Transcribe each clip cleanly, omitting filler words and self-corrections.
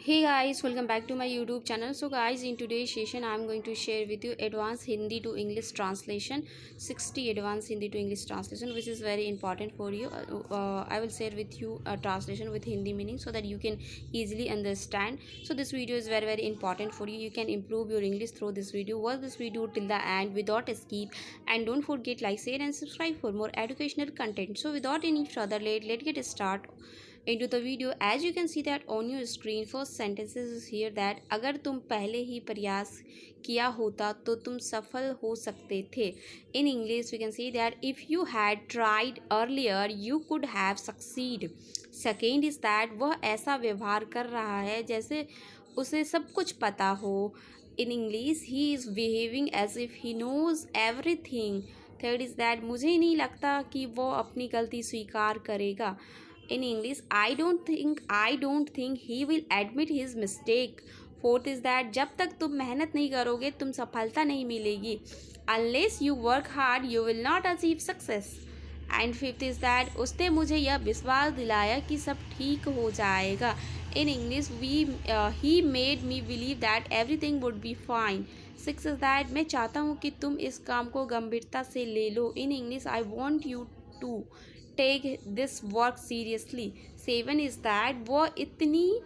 Hey guys, welcome back to my YouTube channel. So guys, in today's session I am going to share with you advanced Hindi to English translation, 60 advanced Hindi to English translation, which is very important for you. I will share with you a translation with Hindi meaning so that you can easily understand. So this video is very important for you. You can improve your English through this video. Watch this video till the end without skip, and don't forget like, share and subscribe for more educational content. So without any further late, let's get started into the video. As you can see that on your screen, first sentences is here that अगर तुम पहले ही प्रयास किया होता तो तुम सफल हो सकते थे. In English we can say that if you had tried earlier you could have succeed. Second is that वह ऐसा व्यवहार कर रहा है जैसे उसे सब कुछ पता हो. In English he is behaving as if he knows everything. Third is that मुझे नहीं लगता कि वो अपनी गलती स्वीकार करेगा. In English, I don't think he will admit his mistake. Fourth is that जब तक तुम मेहनत नहीं करोगे तुम सफलता नहीं मिलेगी. Unless you work hard, you will not achieve success. And fifth is that उसने मुझे यह विश्वास दिलाया कि सब ठीक हो जाएगा. इन English he made me believe that everything would be fine. Six is that मैं चाहता हूँ कि तुम इस काम को गंभीरता से ले लो. In English I want you to take this work seriously. Seven is that वो इतनी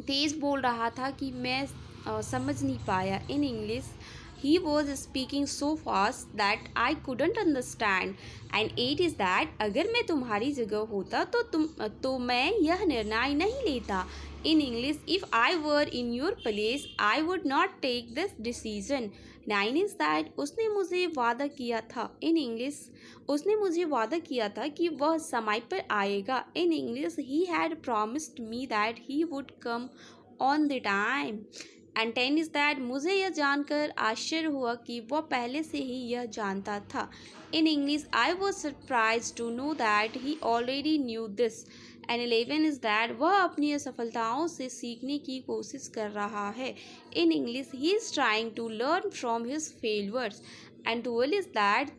तेज़ बोल रहा था कि मैं समझ नहीं पाया. In English he was speaking so fast that I couldn't understand. And eight is that अगर मैं तुम्हारी जगह होता तो मैं यह निर्णय नहीं लेता. In English if I were in your place I would not take this decision. Nine is that उसने मुझे वादा किया था. इन इंग्लिश उसने मुझे वादा किया था कि वह समय पर आएगा. इन English he had promised me that he would come on the time. And ten is that मुझे यह जानकर आश्चर्य हुआ कि वह पहले से ही यह जानता था. In English I was surprise to know that he already knew this. And 11 is that वह अपनी असफलताओं से सीखने की कोशिश कर रहा है. In English he is trying to learn from his failures. And 12 is that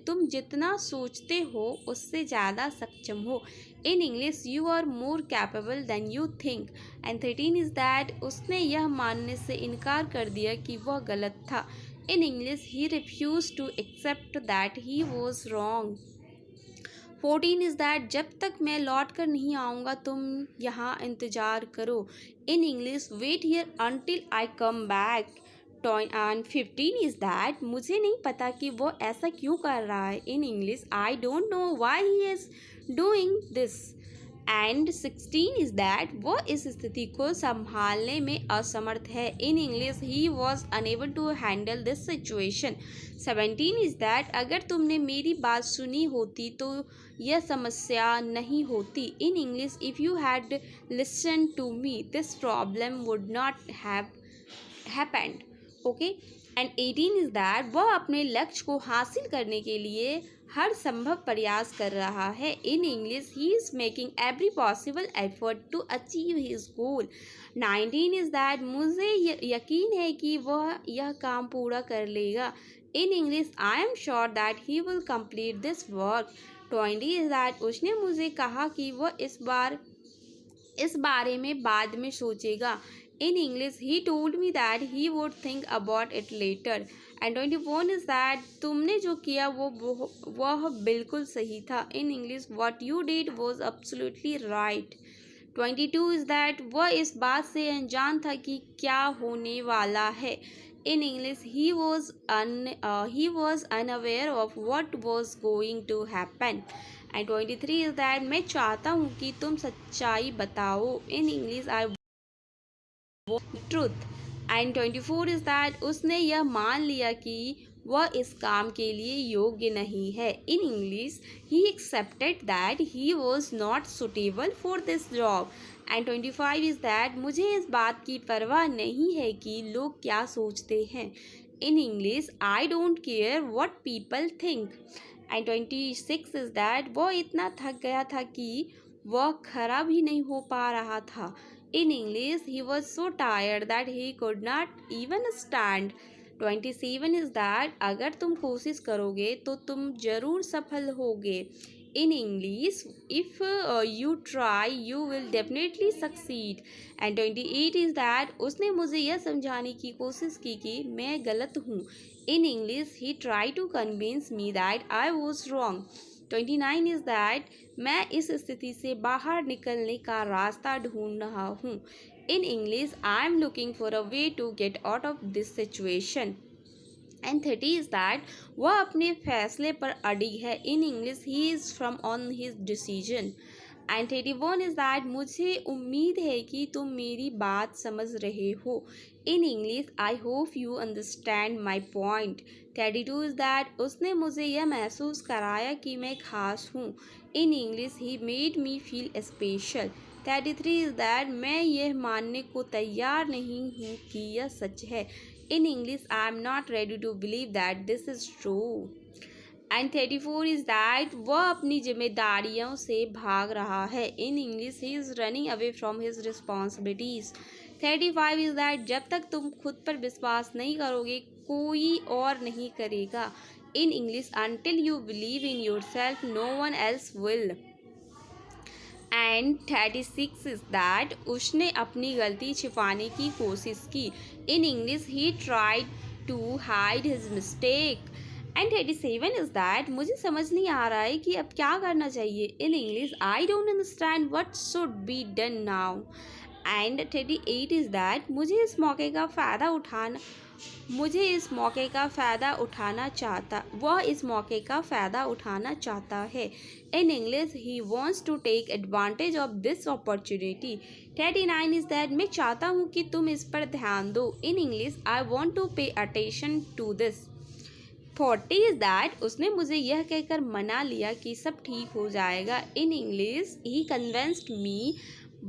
तुम जितना सोचते हो उससे ज़्यादा सक्षम हो. In English you are more capable than you think. And 13 is that उसने यह मानने से इनकार कर दिया कि वह गलत था. In English he refuse to accept that he was wrong. 14 is that जब तक मैं लौट कर नहीं आऊँगा तुम यहाँ इंतज़ार करो. In English wait here until I come back. And 15 is that मुझे नहीं पता कि वो ऐसा क्यों कर रहा है. In English I don't know why he is doing this. And 16 is that वो इस स्थिति को संभालने में असमर्थ है. In English he was unable to handle this situation. 17 is that अगर तुमने मेरी बात सुनी होती तो यह समस्या नहीं होती. In English if you had listen to me this problem would not have happened. Okay. And 18 is that वह अपने लक्ष्य को हासिल करने के लिए हर संभव प्रयास कर रहा है. In English he is making every possible effort to achieve his goal. 19 is that मुझे यकीन है कि वह यह काम पूरा कर लेगा. इन English I am sure that he will complete this work. 20 is that उसने मुझे कहा कि वह इस बारे में बाद में सोचेगा. In English, he told me that he would think about it later. And 21 is that तुमने जो किया वह बिल्कुल सही था. In English, what you did was absolutely right. 22 is that वह इस बात से अनजान था कि क्या होने वाला है. In English, he was unaware of what was going to happen. And 23 is that मैं चाहता हूँ कि तुम सच्चाई बताओ. In English, I truth. And 24 is that उसने यह मान लिया कि वह इस काम के लिए योग्य नहीं है. In English he accepted that he was not suitable for this job. And 25 is that मुझे इस बात की परवाह नहीं है कि लोग क्या सोचते हैं. इन English I don't care what people think. And 26 is that वह इतना थक गया था कि वह खड़ा भी नहीं हो पा रहा था. In English, he was so tired that he could not even stand. 27 is that अगर तुम कोशिश करोगे तो तुम जरूर सफल होगे. In English, if you try, you will definitely succeed. And 28 is that उसने मुझे यह समझाने की कोशिश की कि मैं गलत हूँ. In English, he tried to convince me that I was wrong. 29 is that मैं इस स्थिति से बाहर निकलने का रास्ता ढूंढ रहा हूँ. In English, I am looking for a way to get out of this situation. And 30 is that वह अपने फैसले पर अड़ी है. In English he is from on his decision. And 31 is that मुझे उम्मीद है कि तुम मेरी बात समझ रहे हो. In English I hope you understand my point. 32 is that उसने मुझे यह महसूस कराया कि मैं खास हूँ. In English he made me feel special. 33 is that मैं यह मानने को तैयार नहीं हूँ कि यह सच है. In English, I am not ready to believe that this is true. And 34 is that वह अपनी जिम्मेदारियों से भाग रहा है. In English, he is running away from his responsibilities. 35 is that जब तक तुम खुद पर विश्वास नहीं करोगे, कोई और नहीं करेगा. In English, until you believe in yourself, no one else will. And 36 is that उसने अपनी गलती छिपाने की कोशिश की. In English he tried to hide his mistake. And 37 is that मुझे समझ नहीं आ रहा है कि अब क्या करना चाहिए. इन English I don't understand what should be done now. And 38 is that मुझे इस मौके का फ़ायदा उठाना चाहता है. In English, he wants to take advantage of this opportunity. 39 is that मैं चाहता हूँ कि तुम इस पर ध्यान दो. In English, I want to pay attention to this. 40 is that उसने मुझे यह कहकर मना लिया कि सब ठीक हो जाएगा. In English, he convinced me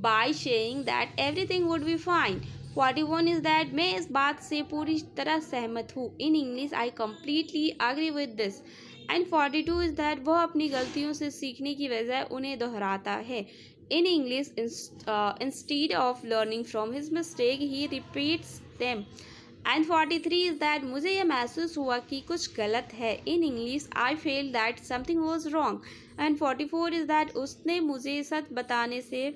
by saying that everything would be fine. 41 is that मैं इस बात से पूरी तरह सहमत हूँ. In English, I completely agree with this. And 42 is that वह अपनी गलतियों से सीखने की बजाय उन्हें दोहराता है. In English instead of learning from his mistake he repeats them. And 43 is that मुझे यह महसूस हुआ कि कुछ गलत है. In English I feel that something was wrong. And 44 is that उसने मुझे सच बताने से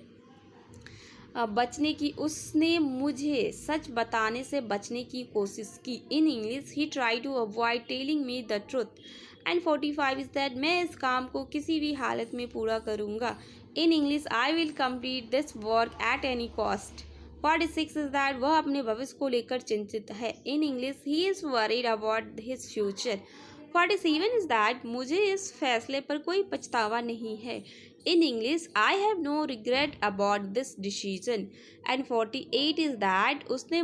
बचने की कोशिश की. In English he try to avoid telling me the truth. And 45 is that मैं इस काम को किसी भी हालत में पूरा करूँगा. इन English I will complete this work at any cost. 46 is that वह अपने भविष्य को लेकर चिंतित है. In English he is worried about his future. 47 is that मुझे इस फैसले पर कोई पछतावा नहीं है. In English, I have no regret about this decision. And 48 is that उसने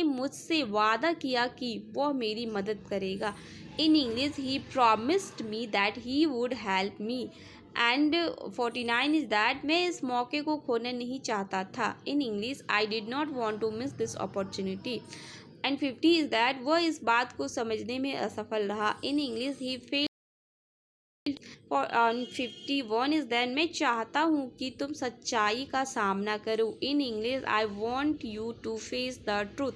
मुझसे वादा किया कि वह मेरी मदद करेगा. In English, he promised me that he would help me. And 49 is that मैं इस मौके को खोना नहीं चाहता था. In English, I did not want to miss this opportunity. And 50 is that वह इस बात को समझने में असफल रहा. In English, he failed. 51 is than मैं चाहता हूँ कि तुम सच्चाई का सामना करो. In English I want you to face the truth.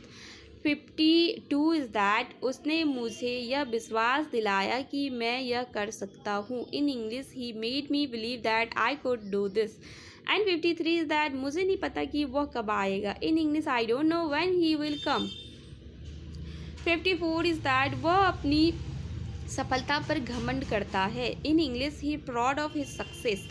52 is that उसने मुझे यह विश्वास दिलाया कि मैं यह कर सकता हूँ. In English he made me believe that I could do this. And 53 is that मुझे नहीं पता कि वह कब आएगा. इन English I don't know when he will come. 54 is that वह अपनी सफलता पर घमंड करता है. In English he proud of his success.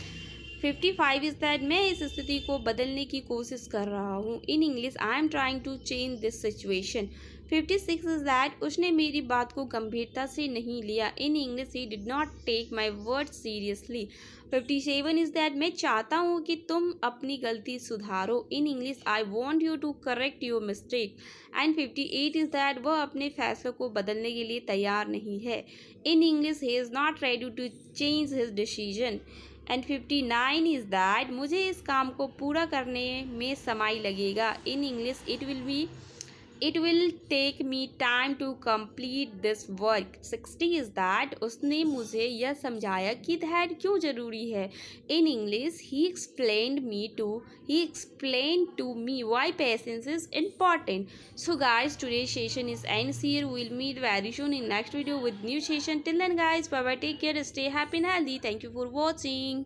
55 is that मैं इस स्थिति को बदलने की कोशिश कर रहा हूँ. In English I am trying to change this situation. 56 is that उसने मेरी बात को गंभीरता से नहीं लिया. In English he did not take my word seriously. 57 is that मैं चाहता हूँ कि तुम अपनी गलती सुधारो. In English I want you to correct your mistake. And 58 is that वह अपने फैसलों को बदलने के लिए तैयार नहीं है. In English he is not ready to change his decision. And 59 is that मुझे इस काम को पूरा करने में समय लगेगा. In English it will be It will take me time to complete this work. 60 is that उसने मुझे यह समझाया कि धैर्य क्यों ज़रूरी है. In English, he explained to me why patience is important. So guys, today's session is ends here. We'll meet very soon in next video with new session. Till then guys, bye bye, take care, stay happy and healthy. Thank you for watching.